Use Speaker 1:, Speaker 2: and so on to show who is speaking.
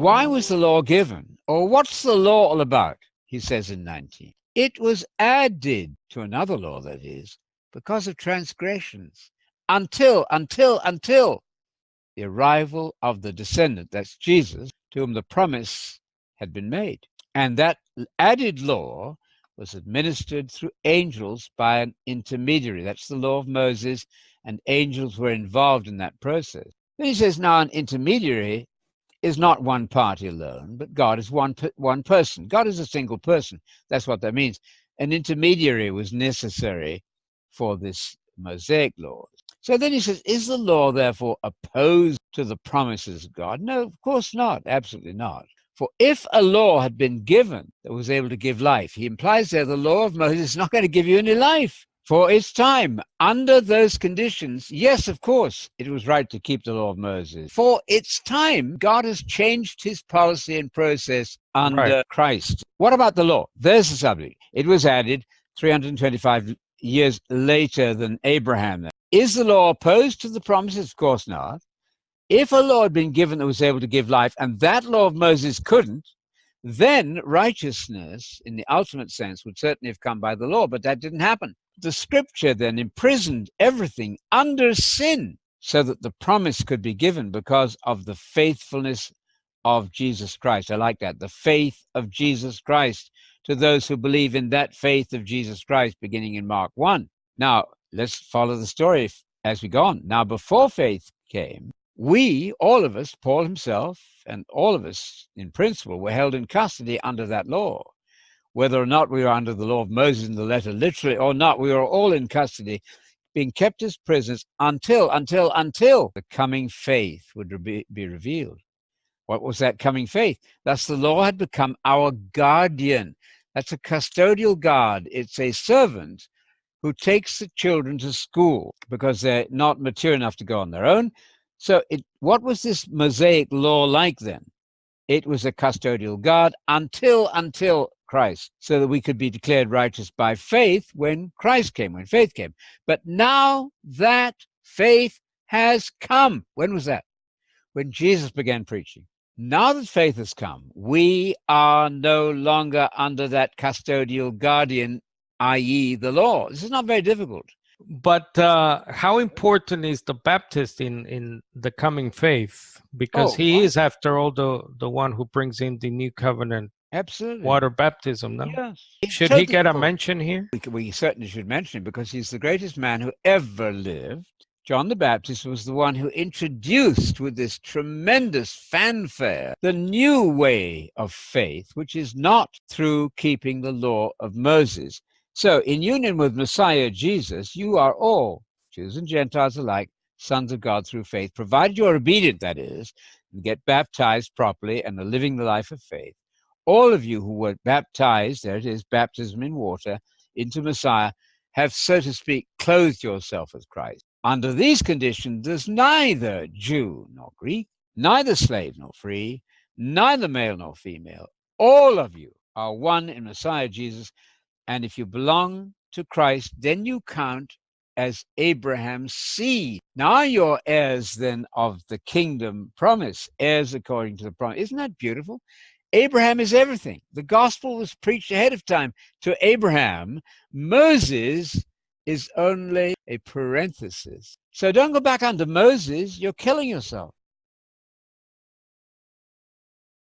Speaker 1: Why was the law given? Or what's the law all about? He says in 19. It was added to another law, that is, because of transgressions, until the arrival of the descendant, that's Jesus, to whom the promise had been made. And that added law was administered through angels by an intermediary. That's the law of Moses, and angels were involved in that process. Then he says, now an intermediary is not one party alone, but God is one person. God is a single person. That's what that means. An intermediary was necessary for this Mosaic law. So then he says, is the law therefore opposed to the promises of God? No, of course not. Absolutely not. For if a law had been given that was able to give life, he implies there the law of Moses is not going to give you any life for its time. Under those conditions, yes, of course, it was right to keep the law of Moses. For its time, God has changed his policy and process under Christ. What about the law? There's the subject. It was added 325 years later than Abraham. Is the law opposed to the promises? Of course not. If a law had been given that was able to give life, and that law of Moses couldn't, then righteousness, in the ultimate sense, would certainly have come by the law, but that didn't happen. The scripture then imprisoned everything under sin so that the promise could be given because of the faithfulness of Jesus Christ. I like that. The faith of Jesus Christ to those who believe in that faith of Jesus Christ, beginning in Mark 1. Now, let's follow the story as we go on. Now, before faith came, we, all of us, Paul himself, and all of us in principle, were held in custody under that law. Whether or not we were under the law of Moses in the letter literally or not, we were all in custody, being kept as prisoners until the coming faith would be revealed. What was that coming faith? Thus the law had become our guardian. That's a custodial guard. It's a servant who takes the children to school because they're not mature enough to go on their own. So what was this Mosaic law like then? It was a custodial guard until Christ, so that we could be declared righteous by faith when Christ came, when faith came. But now that faith has come. When was that? When Jesus began preaching. Now that faith has come, we are no longer under that custodial guardian, i.e. the law. This is not very difficult.
Speaker 2: But how important is the Baptist in the coming faith? Because he is, after all, the one who brings in the new covenant.
Speaker 1: Absolutely.
Speaker 2: Water baptism, no?
Speaker 1: Yes.
Speaker 2: Should he get a mention here?
Speaker 1: We certainly should mention him because he's the greatest man who ever lived. John the Baptist was the one who introduced with this tremendous fanfare the new way of faith, which is not through keeping the law of Moses. So in union with Messiah Jesus, you are all, Jews and Gentiles alike, sons of God through faith, provided you are obedient, that is, and get baptized properly and are living the life of faith. All of you who were baptized, there it is, baptism in water, into Messiah, have, so to speak, clothed yourself with Christ. Under these conditions, there's neither Jew nor Greek, neither slave nor free, neither male nor female. All of you are one in Messiah Jesus. And if you belong to Christ, then you count as Abraham's seed. Now you're heirs then of the kingdom promise, heirs according to the promise. Isn't that beautiful? Abraham is everything. The gospel was preached ahead of time to Abraham. Moses is only a parenthesis. So don't go back under Moses. You're killing yourself.